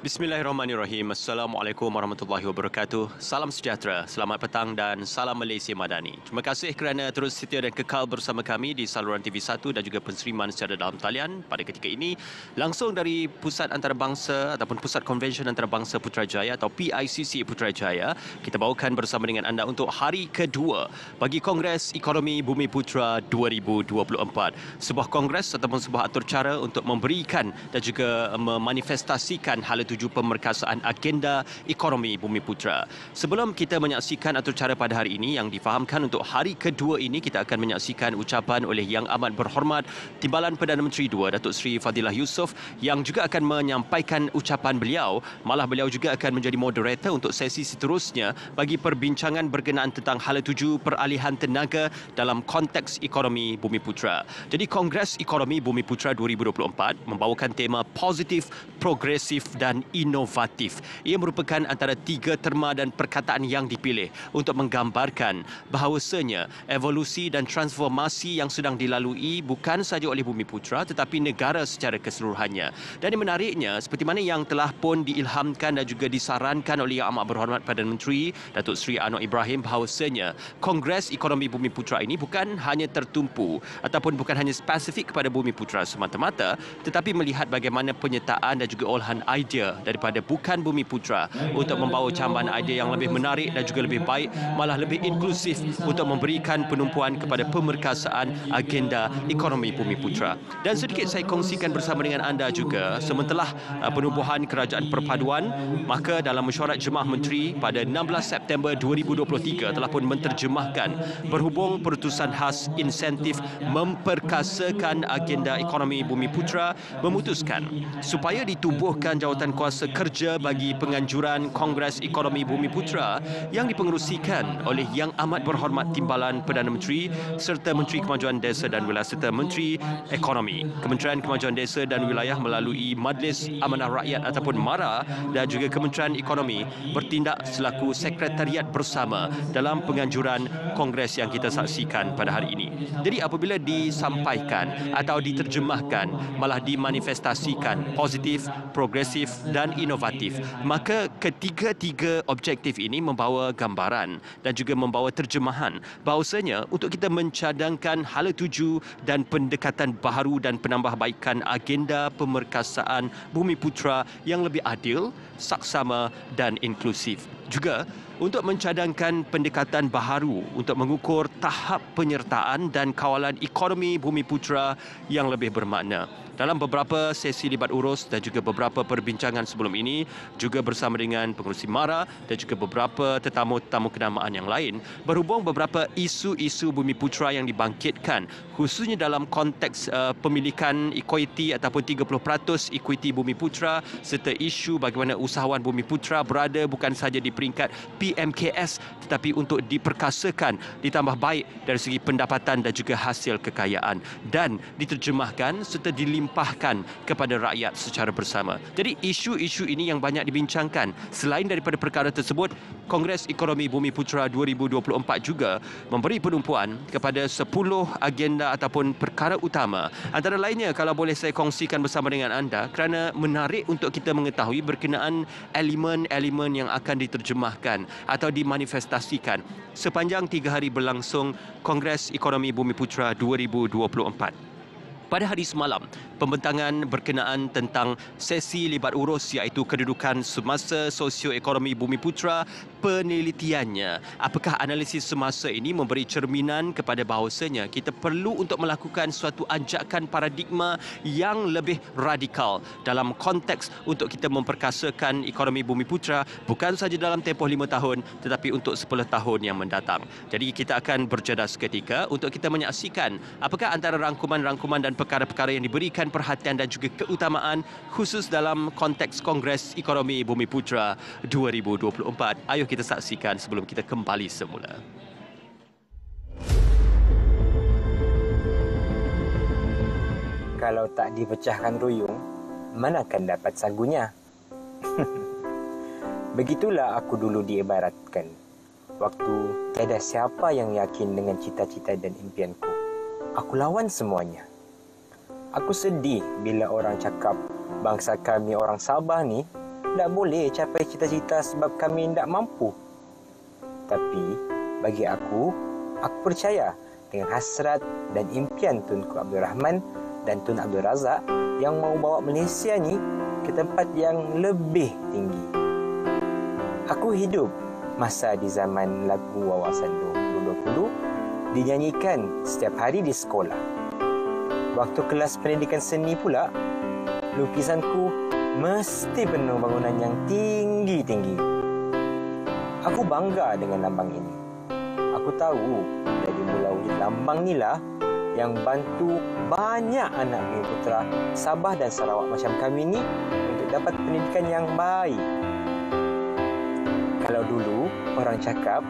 Bismillahirrahmanirrahim. Assalamualaikum warahmatullahi wabarakatuh. Salam sejahtera, selamat petang dan salam Malaysia Madani. Terima kasih kerana terus setia dan kekal bersama kami di saluran TV1 dan juga penseriman secara dalam talian pada ketika ini langsung dari Pusat Antarabangsa ataupun Pusat Konvensyen Antarabangsa Putrajaya atau PICC Putrajaya. Kita bawakan bersama dengan anda untuk hari kedua bagi Kongres Ekonomi Bumi Putra 2024. Sebuah kongres ataupun sebuah atur cara untuk memberikan dan juga memanifestasikan hala tuju pemerkasaan agenda ekonomi Bumi Putra. Sebelum kita menyaksikan atur cara pada hari ini yang difahamkan untuk hari kedua ini, kita akan menyaksikan ucapan oleh Yang Amat Berhormat Timbalan Perdana Menteri II Datuk Seri Fadilah Yusof yang juga akan menyampaikan ucapan beliau. Malah beliau juga akan menjadi moderator untuk sesi seterusnya bagi perbincangan berkenaan tentang hala tuju peralihan tenaga dalam konteks ekonomi Bumi Putra. Jadi Kongres Ekonomi Bumi Putra 2024 membawakan tema positif, progresif dan inovatif. Ia merupakan antara tiga terma dan perkataan yang dipilih untuk menggambarkan bahawasanya evolusi dan transformasi yang sedang dilalui bukan sahaja oleh Bumi Putra tetapi negara secara keseluruhannya. Dan yang menariknya, seperti mana yang telah pun diilhamkan dan juga disarankan oleh Yang Amat Berhormat Perdana Menteri Datuk Seri Anwar Ibrahim bahawasanya Kongres Ekonomi Bumi Putra ini bukan hanya tertumpu ataupun bukan hanya spesifik kepada Bumi Putra semata-mata tetapi melihat bagaimana penyertaan dan juga olahan idea daripada bukan Bumi Putra untuk membawa cambahan idea yang lebih menarik dan juga lebih baik, malah lebih inklusif untuk memberikan penumpuan kepada pemerkasaan agenda ekonomi Bumi Putra. Dan sedikit saya kongsikan bersama dengan anda juga, sementelah penubuhan Kerajaan Perpaduan, maka dalam mesyuarat Jemaah Menteri pada 16 September 2023 telah pun menterjemahkan berhubung Pertutusan Khas Insentif Memperkasakan Agenda Ekonomi Bumi Putra memutuskan supaya ditubuhkan jawatan kuasa kerja bagi penganjuran Kongres Ekonomi Bumi Putra yang dipengerusikan oleh Yang Amat Berhormat Timbalan Perdana Menteri serta Menteri Kemajuan Desa dan Wilayah serta Menteri Ekonomi. Kementerian Kemajuan Desa dan Wilayah melalui Majlis Amanah Rakyat ataupun MARA dan juga Kementerian Ekonomi bertindak selaku sekretariat bersama dalam penganjuran kongres yang kita saksikan pada hari ini. Jadi apabila disampaikan atau diterjemahkan malah dimanifestasikan positif, progresif dan inovatif, maka ketiga-tiga objektif ini membawa gambaran dan juga membawa terjemahan bahawasanya untuk kita mencadangkan hala tuju dan pendekatan baharu dan penambahbaikan agenda pemerkasaan Bumi Putra yang lebih adil, saksama dan inklusif. Juga untuk mencadangkan pendekatan baharu untuk mengukur tahap penyertaan dan kawalan ekonomi Bumi Putra yang lebih bermakna. Dalam beberapa sesi libat urus dan juga beberapa perbincangan sebelum ini, juga bersama dengan pengerusi MARA dan juga beberapa tetamu-tetamu kenamaan yang lain, berhubung beberapa isu-isu Bumi Putra yang dibangkitkan, khususnya dalam konteks pemilikan equity ataupun 30% equity Bumi Putra, serta isu bagaimana usahawan Bumi Putra berada bukan sahaja di peringkat PMKS tetapi untuk diperkasakan, ditambah baik dari segi pendapatan dan juga hasil kekayaan dan diterjemahkan serta dilimpahkan kepada rakyat secara bersama. Jadi isu-isu ini yang banyak dibincangkan. Selain daripada perkara tersebut, Kongres Ekonomi Bumi Putra 2024 juga memberi penumpuan kepada 10 agenda ataupun perkara utama. Antara lainnya, kalau boleh saya kongsikan bersama dengan anda, kerana menarik untuk kita mengetahui berkenaan elemen-elemen yang akan diterjemahkan atau dimanifestasikan sepanjang 3 hari berlangsung Kongres Ekonomi Bumi Putra 2024. Pada hari semalam, pembentangan berkenaan tentang sesi libat urus iaitu kedudukan semasa sosioekonomi Bumi Putra, penelitiannya. Apakah analisis semasa ini memberi cerminan kepada bahawasanya kita perlu untuk melakukan suatu ajakan paradigma yang lebih radikal dalam konteks untuk kita memperkasakan ekonomi Bumi Putra bukan sahaja dalam tempoh 5 tahun tetapi untuk 10 tahun yang mendatang. Jadi kita akan berjeda seketika untuk kita menyaksikan apakah antara rangkuman-rangkuman dan perkara-perkara yang diberikan perhatian dan juga keutamaan khusus dalam konteks Kongres Ekonomi Bumi Putra 2024. Ayuh kita saksikan sebelum kita kembali semula. Kalau tak dipecahkan ruyung, mana akan dapat sagunya? Begitulah aku dulu diibaratkan. Waktu tiada siapa yang yakin dengan cita-cita dan impianku. Aku lawan semuanya. Aku sedih bila orang cakap bangsa kami orang Sabah ni tak boleh capai cita-cita sebab kami tidak mampu. Tapi bagi aku percaya dengan hasrat dan impian Tunku Abdul Rahman dan Tun Abdul Razak yang mau bawa Malaysia ni ke tempat yang lebih tinggi. Aku hidup masa di zaman lagu Wawasan 2020 dinyanyikan setiap hari di sekolah. Waktu kelas pendidikan seni pula, lukisanku mesti penuh bangunan yang tinggi-tinggi. Aku bangga dengan lambang ini. Aku tahu dari mula wujud lambang inilah yang bantu banyak anak Bumi Putra Sabah dan Sarawak macam kami ni untuk dapat pendidikan yang baik. Kalau dulu orang cakap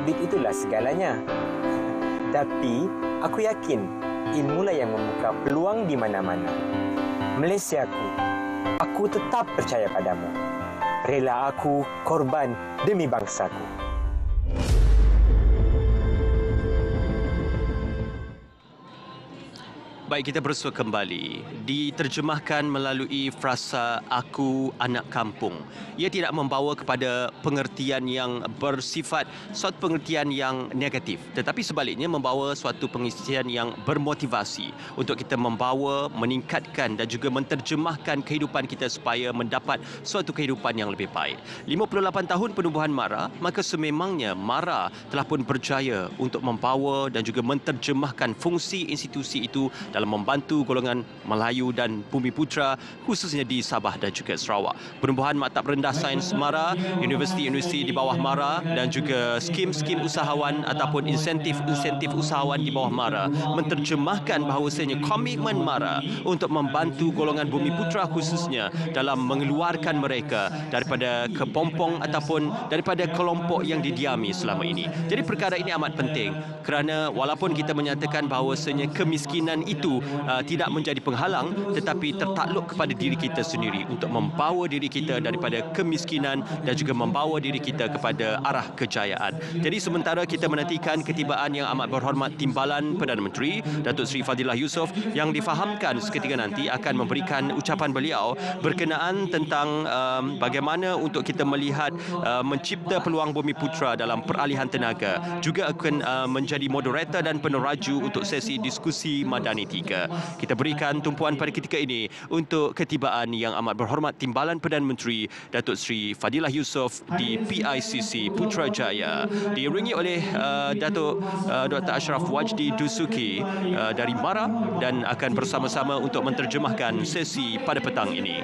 duit itulah segalanya. Tapi aku yakin ilmulah yang membuka peluang di mana-mana. Malaysiaku, aku tetap percaya padamu. Rela aku korban demi bangsaku. Baik, kita bersua kembali. Diterjemahkan melalui frasa aku anak kampung. Ia tidak membawa kepada pengertian yang bersifat suatu pengertian yang negatif, tetapi sebaliknya membawa suatu pengertian yang bermotivasi untuk kita membawa, meningkatkan dan juga menterjemahkan kehidupan kita supaya mendapat suatu kehidupan yang lebih baik. 58 tahun penubuhan MARA, maka sememangnya MARA telah pun berjaya untuk membawa dan juga menterjemahkan fungsi institusi itu dalam membantu golongan Melayu dan Bumi Putra khususnya di Sabah dan juga Sarawak. Penubuhan Maktab Rendah Sains MARA, universiti-universiti di bawah MARA dan juga skim-skim usahawan ataupun insentif-insentif usahawan di bawah MARA menterjemahkan bahawasanya komitmen MARA untuk membantu golongan Bumi Putra khususnya dalam mengeluarkan mereka daripada kepompong ataupun daripada kelompok yang didiami selama ini. Jadi perkara ini amat penting kerana walaupun kita menyatakan bahawasanya kemiskinan itu tidak menjadi penghalang tetapi tertakluk kepada diri kita sendiri untuk membawa diri kita daripada kemiskinan dan juga membawa diri kita kepada arah kejayaan. Jadi sementara kita menantikan ketibaan yang amat berhormat Timbalan Perdana Menteri Datuk Seri Fadilah Yusof yang difahamkan seketika nanti akan memberikan ucapan beliau berkenaan tentang bagaimana untuk kita melihat mencipta peluang Bumi Putra dalam peralihan tenaga, juga akan menjadi moderator dan peneraju untuk sesi diskusi Madani 3. Kita berikan tumpuan pada ketika ini untuk ketibaan yang amat berhormat Timbalan Perdana Menteri Datuk Seri Fadilah Yusof di PICC Putrajaya, diiringi oleh Datuk Dr. Ashraf Wajdi Dusuki dari MARA dan akan bersama-sama untuk menterjemahkan sesi pada petang ini.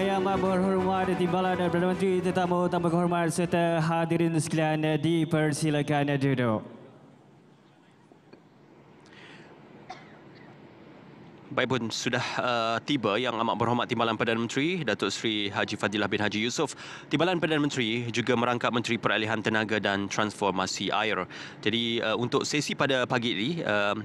Yang amat berhormat Timbalan dan Perdana Menteri, tetamu-tetamu kehormat serta hadirin sekalian dipersilakan duduk. Baik pun, sudah tiba Yang Amat Berhormat Timbalan Perdana Menteri Datuk Seri Haji Fadilah bin Haji Yusof. Timbalan Perdana Menteri juga merangkap Menteri Peralihan Tenaga dan Transformasi Air. Jadi untuk sesi pada pagi ini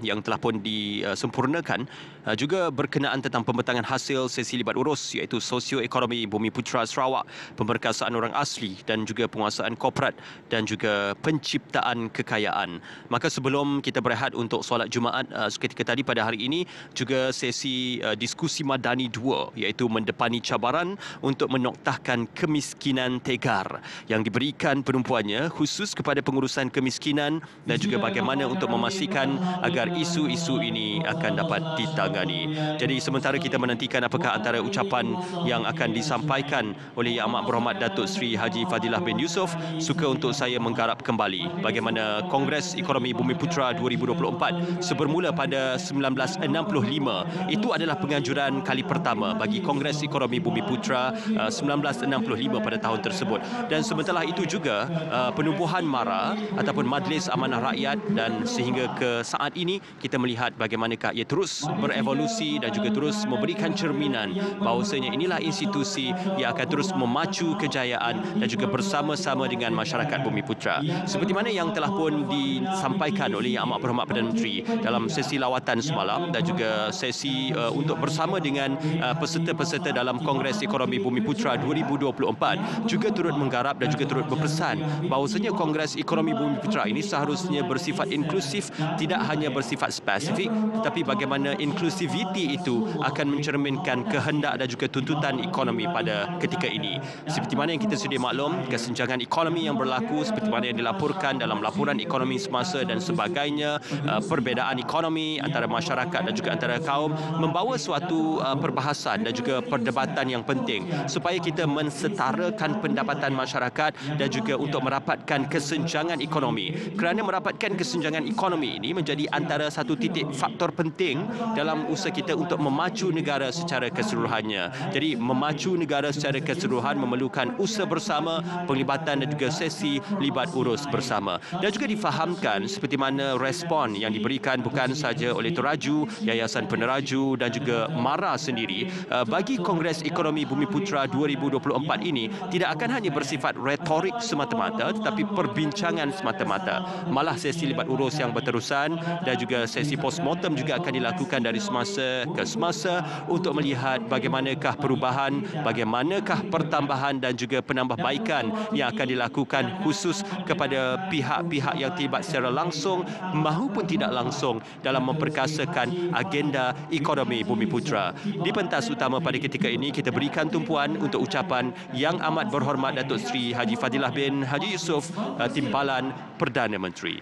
yang telah pun disempurnakan juga berkenaan tentang pembentangan hasil sesi libat urus iaitu sosioekonomi Bumi Putra Sarawak, pemberkasaan orang asli dan juga penguasaan korporat dan juga penciptaan kekayaan. Maka sebelum kita berehat untuk solat Jumaat seketika tadi pada hari ini, juga sesi diskusi Madani 2 iaitu mendepani cabaran untuk menoktahkan kemiskinan tegar yang diberikan penumpuannya khusus kepada pengurusan kemiskinan dan juga bagaimana untuk memastikan agar isu-isu ini akan dapat ditangani. Jadi sementara kita menantikan apakah antara ucapan yang akan disampaikan oleh Yang Amat Berhormat Datuk Seri Haji Fadilah bin Yusof, suka untuk saya menggarap kembali bagaimana Kongres Ekonomi Bumi Putra 2024 sebermula pada 1965 bersama. Itu adalah penganjuran kali pertama bagi Kongres Ekonomi Bumiputra 1965 pada tahun tersebut. Dan sementara itu juga penubuhan MARA ataupun Majlis Amanah Rakyat, dan sehingga ke saat ini kita melihat bagaimanakah ia terus berevolusi dan juga terus memberikan cerminan bahawasanya inilah institusi yang akan terus memacu kejayaan dan juga bersama-sama dengan masyarakat Bumiputra. Seperti mana yang telah pun disampaikan oleh Yang Amat Berhormat Perdana Menteri dalam sesi lawatan semalam dan juga sesi untuk bersama dengan peserta-peserta dalam Kongres Ekonomi Bumiputra 2024 juga turut menggarap dan juga turut berpesan bahawasanya Kongres Ekonomi Bumiputra ini seharusnya bersifat inklusif, tidak hanya bersifat spesifik, tetapi bagaimana inklusiviti itu akan mencerminkan kehendak dan juga tuntutan ekonomi pada ketika ini. Seperti mana yang kita sedia maklum, kesenjangan ekonomi yang berlaku seperti mana yang dilaporkan dalam laporan ekonomi semasa dan sebagainya, perbezaan ekonomi antara masyarakat dan juga antara kaum membawa suatu perbahasan dan juga perdebatan yang penting supaya kita mensetarakan pendapatan masyarakat dan juga untuk merapatkan kesenjangan ekonomi. Kerana merapatkan kesenjangan ekonomi ini menjadi antara satu titik faktor penting dalam usaha kita untuk memacu negara secara keseluruhannya. Jadi memacu negara secara keseluruhan memerlukan usaha bersama, penglibatan dan juga sesi libat urus bersama. Dan juga difahamkan seperti mana respon yang diberikan bukan sahaja oleh Teraju, Yayasan Peneraju dan juga MARA sendiri bagi Kongres Ekonomi Bumiputra 2024 ini tidak akan hanya bersifat retorik semata-mata tetapi perbincangan semata-mata. Malah sesi libat urus yang berterusan dan juga sesi postmortem juga akan dilakukan dari semasa ke semasa untuk melihat bagaimanakah perubahan, bagaimanakah pertambahan dan juga penambahbaikan yang akan dilakukan khusus kepada pihak-pihak yang terlibat secara langsung maupun tidak langsung dalam memperkasakan agenda ekonomi Bumiputra. Di pentas utama pada ketika ini kita berikan tumpuan untuk ucapan Yang Amat Berhormat Datuk Seri Haji Fadilah bin Haji Yusof, Timbalan Perdana Menteri.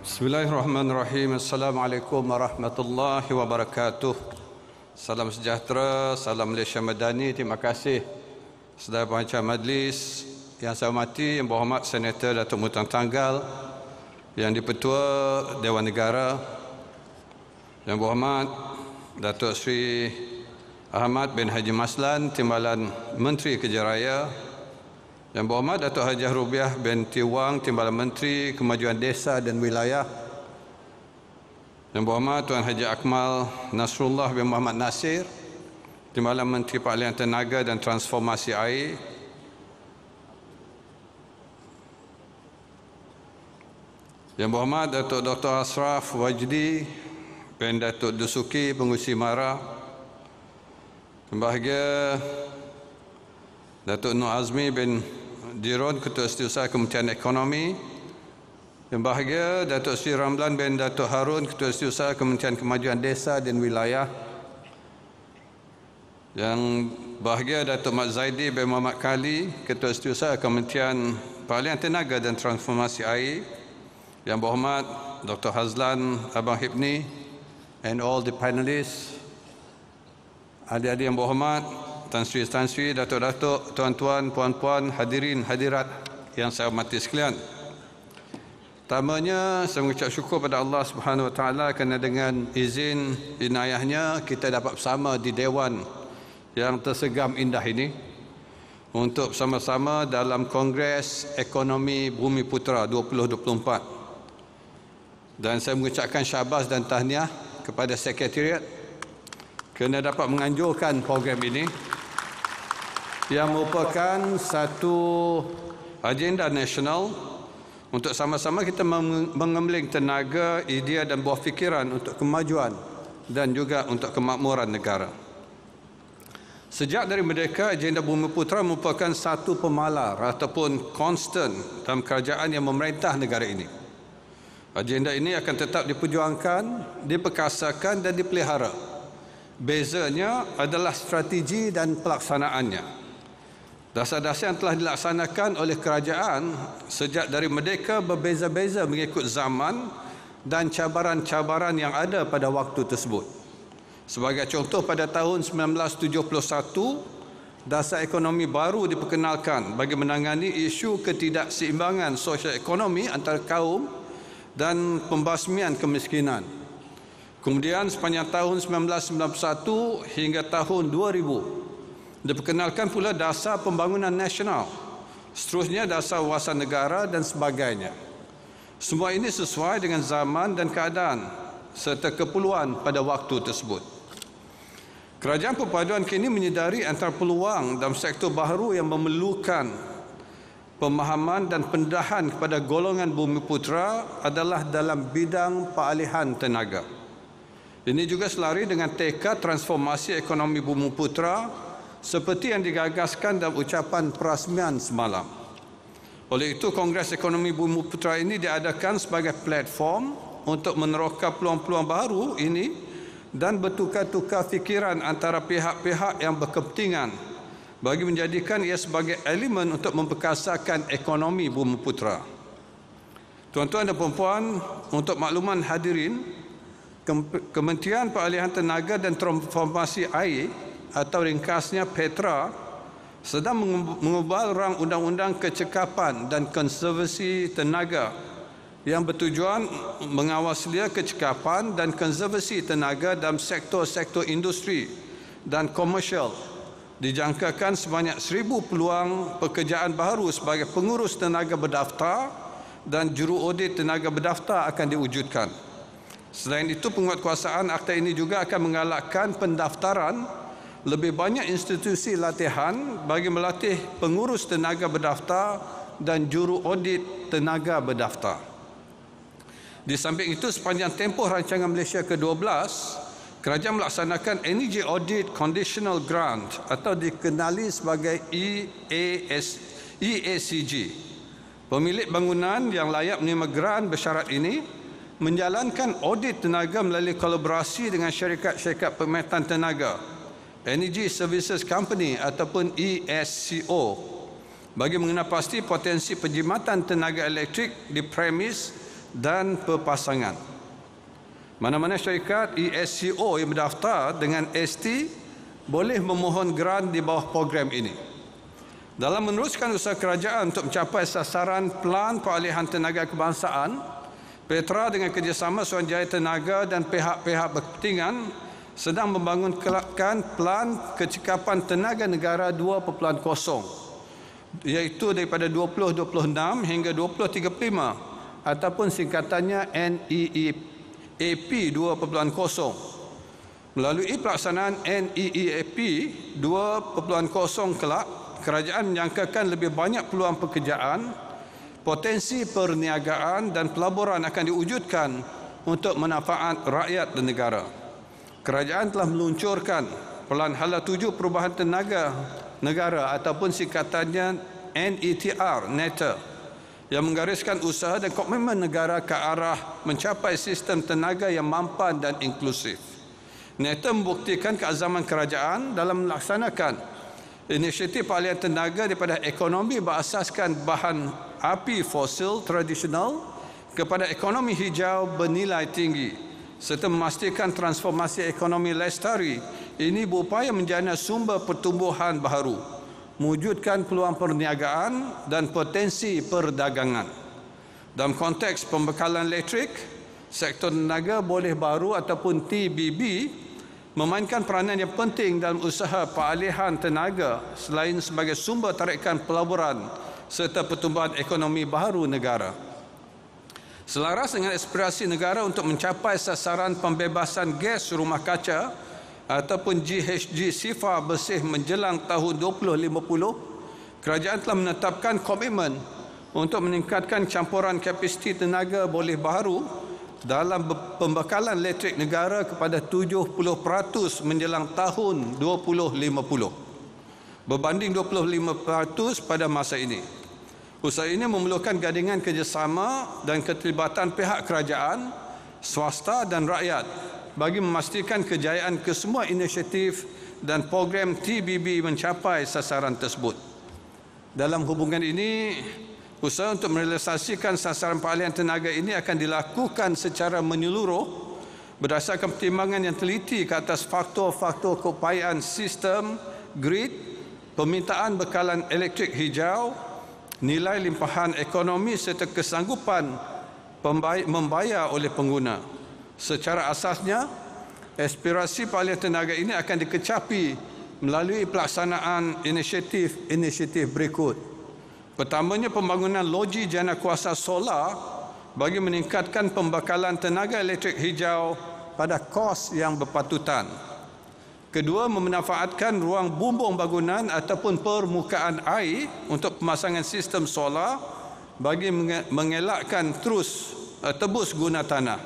Bismillahirrahmanirrahim. Assalamualaikum warahmatullahi wabarakatuh. Salam sejahtera, salam Malaysia Madani. Terima kasih saudara pengacara majlis yang saya hormati, Yang Berhormat Senator Datuk Mutang Tanggal, Yang di-Pertua Dewan Negara, Yang Berhormat Datuk Seri Ahmad bin Haji Maslan, Timbalan Menteri Kerja Raya, Yang Berhormat Datuk Hajah Rubiah binti Wang, Timbalan Menteri Kemajuan Desa dan Wilayah, Yang Berhormat Tuan Haji Akmal Nasrullah bin Muhammad Nasir, Timbalan Menteri Parlimen Tenaga dan Transformasi Air, Yang Berhormat Datuk Dr. Ashraf Wajdi bin Datuk Dusuki, Pengurusi MARA, Yang Berbahagia Datuk Nur Azmi bin Dirun, Ketua Setiausaha Kementerian Ekonomi, Yang Berbahagia Datuk Seri Ramlan bin Datuk Harun, Ketua Setiausaha Kementerian Kemajuan Desa dan Wilayah, Yang Berbahagia Datuk Mat Zaidi bin Muhammad Kali, Ketua Setiausaha Kementerian Parlimen Tenaga dan Transformasi Air, Yang Berhormat Dr. Hazlan Abang Hibni and all the panelists, adik-adik yang berhormat, Tan Sri, Datuk-datuk, tuan-tuan, puan-puan, hadirin, hadirat yang saya hormati sekalian. Pertamanya saya mengucap syukur pada Allah Subhanahu Wa Taala kerana dengan izin inayahnya kita dapat bersama di Dewan yang tersegam indah ini untuk bersama-sama dalam Kongres Ekonomi Bumiputra 2024. Dan saya mengucapkan syabas dan tahniah kepada Sekretariat kerana dapat menganjurkan program ini yang merupakan satu agenda nasional untuk sama-sama kita mengemling tenaga, idea dan buah fikiran untuk kemajuan dan juga untuk kemakmuran negara. Sejak dari merdeka, agenda Bumiputra merupakan satu pemalar ataupun konstan dalam kerajaan yang memerintah negara ini. Agenda ini akan tetap diperjuangkan, diperkasakan dan dipelihara. Bezanya adalah strategi dan pelaksanaannya. Dasar-dasar yang telah dilaksanakan oleh kerajaan sejak dari merdeka berbeza-beza mengikut zaman dan cabaran-cabaran yang ada pada waktu tersebut. Sebagai contoh, pada tahun 1971, dasar ekonomi baru diperkenalkan bagi menangani isu ketidakseimbangan sosial ekonomi antara kaum dan pembasmian kemiskinan. Kemudian sepanjang tahun 1991 hingga tahun 2000 diperkenalkan pula dasar pembangunan nasional, seterusnya dasar wawasan negara dan sebagainya. Semua ini sesuai dengan zaman dan keadaan serta keperluan pada waktu tersebut. Kerajaan perpaduan kini menyedari antara peluang dalam sektor baharu yang memerlukan pemahaman dan pendedahan kepada golongan Bumiputera adalah dalam bidang peralihan tenaga. Ini juga selari dengan tekad transformasi ekonomi Bumiputera seperti yang digagaskan dalam ucapan perasmian semalam. Oleh itu, Kongres Ekonomi Bumiputera ini diadakan sebagai platform untuk meneroka peluang-peluang baru ini dan bertukar-tukar fikiran antara pihak-pihak yang berkepentingan bagi menjadikan ia sebagai elemen untuk memperkasakan ekonomi Bumiputera. Tuan-tuan dan puan-puan, untuk makluman hadirin, Kementerian Peralihan Tenaga dan Transformasi Air atau ringkasnya PETRA sedang mengubah rang Undang-Undang Kecekapan dan Konservasi Tenaga yang bertujuan mengawaslia kecekapan dan konservasi tenaga dalam sektor-sektor industri dan komersial. Dijangkakan sebanyak 1,000 peluang pekerjaan baru sebagai pengurus tenaga berdaftar dan juru audit tenaga berdaftar akan diwujudkan. Selain itu, penguatkuasaan akta ini juga akan menggalakkan pendaftaran lebih banyak institusi latihan bagi melatih pengurus tenaga berdaftar dan juru audit tenaga berdaftar. Di samping itu, sepanjang tempoh rancangan Malaysia ke-12, kerajaan melaksanakan Energy Audit Conditional Grant atau dikenali sebagai EACG. Pemilik bangunan yang layak menerima grant bersyarat ini menjalankan audit tenaga melalui kolaborasi dengan syarikat-syarikat pemetaan tenaga, Energy Services Company ataupun ESCO, bagi mengenal pasti potensi penjimatan tenaga elektrik di premis dan perpasangan. Mana-mana syarikat ESCO yang berdaftar dengan ST boleh memohon grant di bawah program ini. Dalam meneruskan usaha kerajaan untuk mencapai sasaran Pelan Peralihan Tenaga Kebangsaan, PETRA dengan kerjasama Suruhanjaya Tenaga dan pihak-pihak berkepentingan sedang membangunkan Pelan Kecekapan Tenaga Negara 2.0, iaitu daripada 2026 hingga 2035 ataupun singkatannya NEEAP 2.0. Melalui pelaksanaan NEEAP 2.0 kelak, kerajaan menyangkakan lebih banyak peluang pekerjaan, potensi perniagaan dan pelaburan akan diwujudkan untuk manfaat rakyat dan negara. Kerajaan telah meluncurkan Pelan Hala 7 Perubahan Tenaga Negara ataupun singkatannya NETR, yang menggariskan usaha dan komitmen negara ke arah mencapai sistem tenaga yang mampan dan inklusif. NETR membuktikan keazaman kerajaan dalam melaksanakan inisiatif peralihan tenaga daripada ekonomi berasaskan bahan api fosil tradisional kepada ekonomi hijau bernilai tinggi serta memastikan transformasi ekonomi lestari ini berupaya menjana sumber pertumbuhan baharu, mewujudkan peluang perniagaan dan potensi perdagangan. Dalam konteks pembekalan elektrik, sektor tenaga boleh baru ataupun TBB memainkan peranan yang penting dalam usaha peralihan tenaga selain sebagai sumber tarikan pelaburan serta pertumbuhan ekonomi baharu negara. Selaras dengan aspirasi negara untuk mencapai sasaran pembebasan gas rumah kaca ataupun GHG sifar bersih menjelang tahun 2050, kerajaan telah menetapkan komitmen untuk meningkatkan campuran kapasiti tenaga boleh baharu dalam pembekalan elektrik negara kepada 70% menjelang tahun 2050 berbanding 25% pada masa ini. Usaha ini memerlukan gandingan kerjasama dan keterlibatan pihak kerajaan, swasta dan rakyat bagi memastikan kejayaan kesemua inisiatif dan program TBB mencapai sasaran tersebut. Dalam hubungan ini, usaha untuk merealisasikan sasaran peralihan tenaga ini akan dilakukan secara menyeluruh berdasarkan pertimbangan yang teliti ke atas faktor-faktor keupayaan sistem, grid, permintaan bekalan elektrik hijau, nilai limpahan ekonomi serta kesanggupan membayar oleh pengguna. Secara asasnya, aspirasi palihan tenaga ini akan dikecapi melalui pelaksanaan inisiatif berikut. Pertamanya, pembangunan loji jana kuasa solar bagi meningkatkan pembekalan tenaga elektrik hijau pada kos yang berpatutan. Kedua, memanfaatkan ruang bumbung bangunan ataupun permukaan air untuk pemasangan sistem solar bagi mengelakkan tebus guna tanah.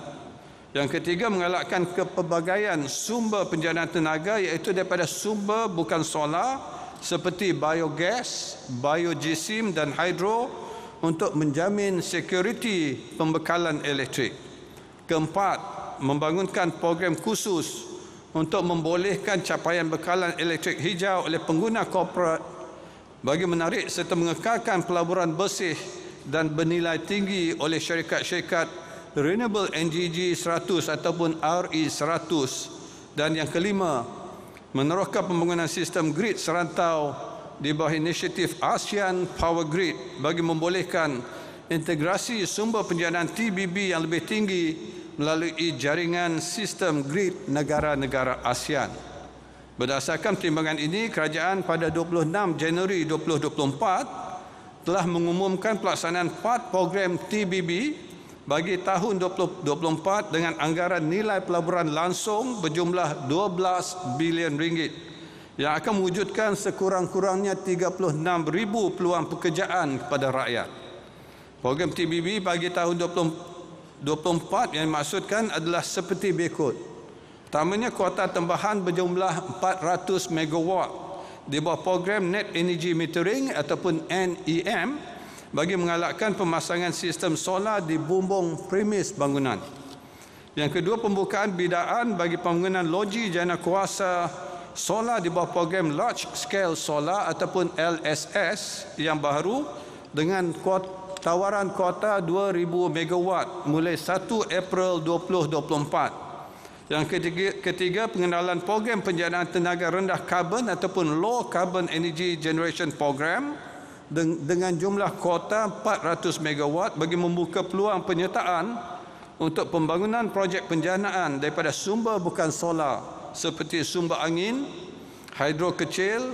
Yang ketiga, mengelakkan kepelbagaian sumber penjanaan tenaga iaitu daripada sumber bukan solar seperti biogas, biogesim dan hidro untuk menjamin sekuriti pembekalan elektrik. Keempat, membangunkan program khusus untuk membolehkan capaian bekalan elektrik hijau oleh pengguna korporat bagi menarik serta mengekalkan pelaburan bersih dan bernilai tinggi oleh syarikat-syarikat Renewable Energy 100 ataupun RE100. Dan yang kelima, meneruskan pembangunan sistem grid serantau di bawah inisiatif ASEAN Power Grid bagi membolehkan integrasi sumber penjanaan TBB yang lebih tinggi melalui jaringan sistem grid negara-negara ASEAN. Berdasarkan pertimbangan ini, kerajaan pada 26 Januari 2024 telah mengumumkan pelaksanaan 4 program TBB bagi tahun 2024 dengan anggaran nilai pelaburan langsung berjumlah 12 bilion ringgit yang akan mewujudkan sekurang-kurangnya 36,000 peluang pekerjaan kepada rakyat. Program TBB bagi tahun 2024 yang dimaksudkan adalah seperti berikut. Pertamanya, kuota tambahan berjumlah 400 megawatt di bawah program Net Energy Metering ataupun NEM bagi mengalahkan pemasangan sistem solar di bumbung premis bangunan. Yang kedua, pembukaan bidaan bagi pembangunan loji jana kuasa solar di bawah program Large Scale Solar ataupun LSS yang baru dengan tawaran kuota 2,000 megawatt mulai 1 April 2024. Yang ketiga, pengenalan program penjanaan tenaga rendah karbon ataupun Low Carbon Energy Generation Program dengan jumlah kuota 400 megawatt bagi membuka peluang penyertaan untuk pembangunan projek penjanaan daripada sumber bukan solar seperti sumber angin, hidro kecil,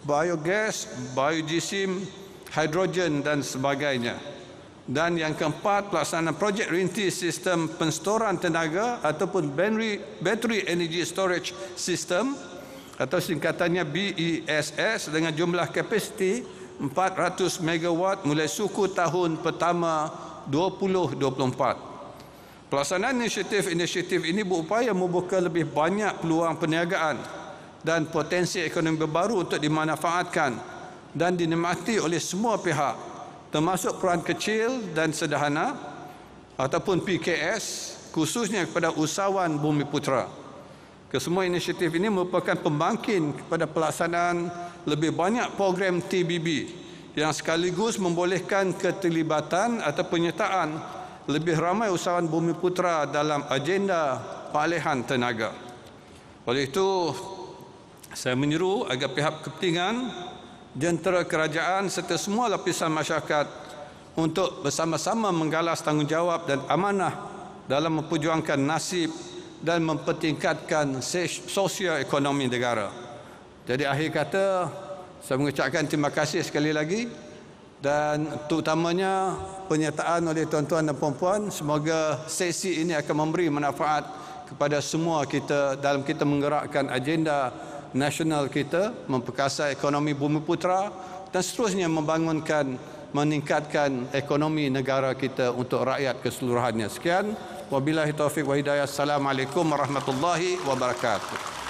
biogas, biogesim, hidrogen dan sebagainya. Dan yang keempat, pelaksanaan projek rintis sistem penstoran tenaga ataupun battery energy storage system atau singkatannya BESS dengan jumlah kapasiti 400 megawatt mulai suku tahun pertama 2024. Pelaksanaan inisiatif ini berupaya membuka lebih banyak peluang perniagaan dan potensi ekonomi baru untuk dimanfaatkan dan dinikmati oleh semua pihak, termasuk peran kecil dan sederhana ataupun PKS, khususnya kepada usahawan Bumiputera. Kesemua inisiatif ini merupakan pembangkit kepada pelaksanaan lebih banyak program TBB yang sekaligus membolehkan keterlibatan atau penyertaan lebih ramai usahawan Bumiputera dalam agenda pengalihan tenaga. Oleh itu, saya menyeru agar pihak kepentingan, jentera kerajaan serta semua lapisan masyarakat untuk bersama-sama menggalas tanggungjawab dan amanah dalam memperjuangkan nasib dan mempertingkatkan sosioekonomi negara. Jadi akhir kata, saya mengucapkan terima kasih sekali lagi dan terutamanya penyertaan oleh tuan-tuan dan puan-puan. Semoga sesi ini akan memberi manfaat kepada semua kita dalam kita menggerakkan agenda nasional kita, memperkasa ekonomi Bumiputera dan seterusnya meningkatkan ekonomi negara kita untuk rakyat keseluruhannya. Sekian, wabillahi taufiq wa hidayah. Assalamualaikum warahmatullahi wabarakatuh.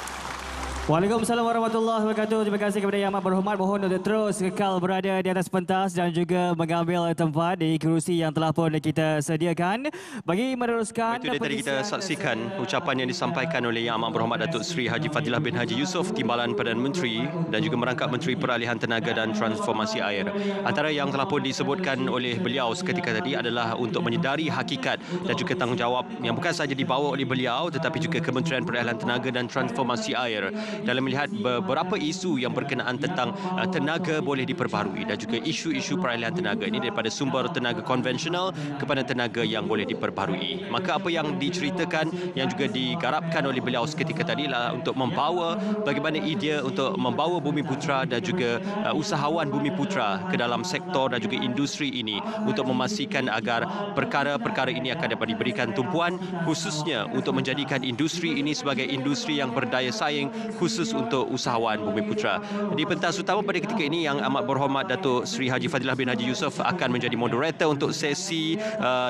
Waalaikumsalam warahmatullahi wabarakatuh. Terima kasih kepada Yang Amat Berhormat. Mohon untuk terus kekal berada di atas pentas dan juga mengambil tempat di kerusi yang telah pun kita sediakan. Bagi meneruskan... Itu dia tadi kita saksikan ucapan yang disampaikan oleh Yang Amat Berhormat Datuk Seri Haji Fadilah bin Haji Yusof, Timbalan Perdana Menteri dan juga merangkap Menteri Peralihan Tenaga dan Transformasi Air. Antara yang telah pun disebutkan oleh beliau seketika tadi adalah untuk menyedari hakikat dan juga tanggungjawab yang bukan sahaja dibawa oleh beliau tetapi juga Kementerian Peralihan Tenaga dan Transformasi Air dalam melihat beberapa isu yang berkenaan tentang tenaga boleh diperbaharui dan juga isu-isu peralihan tenaga ini daripada sumber tenaga konvensional kepada tenaga yang boleh diperbaharui. Maka apa yang diceritakan yang juga digarapkan oleh beliau seketika tadi adalah untuk membawa bagaimana idea untuk membawa Bumiputra dan juga usahawan Bumiputra ke dalam sektor dan juga industri ini untuk memastikan agar perkara-perkara ini akan dapat diberikan tumpuan khususnya untuk menjadikan industri ini sebagai industri yang berdaya saing khusus untuk usahawan Bumiputra. Di pentas utama pada ketika ini yang amat berhormat Datuk Seri Haji Fadilah bin Haji Yusof akan menjadi moderator untuk sesi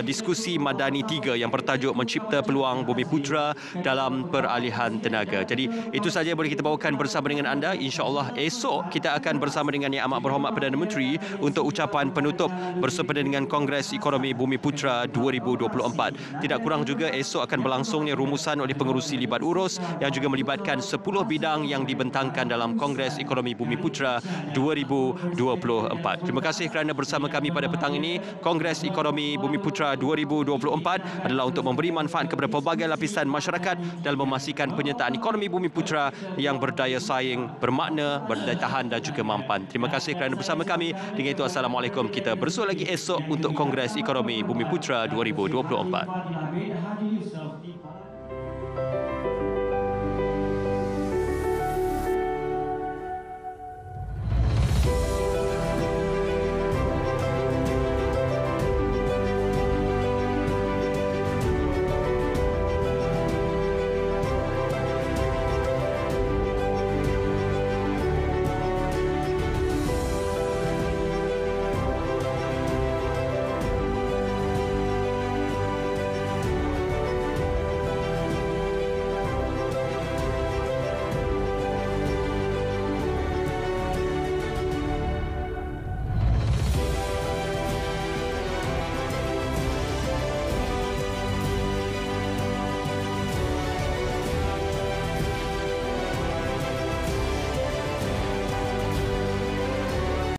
diskusi Madani 3 yang bertajuk Mencipta Peluang Bumiputra dalam Peralihan Tenaga. Jadi itu saja boleh kita bawakan bersama dengan anda. InsyaAllah esok kita akan bersama dengan Yang Amat Berhormat Perdana Menteri untuk ucapan penutup bersempena dengan Kongres Ekonomi Bumiputra 2024. Tidak kurang juga esok akan berlangsungnya rumusan oleh pengerusi libat urus yang juga melibatkan 10 bidang yang dibentangkan dalam Kongres Ekonomi Bumiputra 2024. Terima kasih kerana bersama kami pada petang ini. Kongres Ekonomi Bumiputra 2024 adalah untuk memberi manfaat kepada pelbagai lapisan masyarakat dalam memastikan penyertaan ekonomi Bumiputra yang berdaya saing, bermakna, berdaya tahan dan juga mampan. Terima kasih kerana bersama kami. Dengan itu, Assalamualaikum. Kita bersua lagi esok untuk Kongres Ekonomi Bumiputra 2024.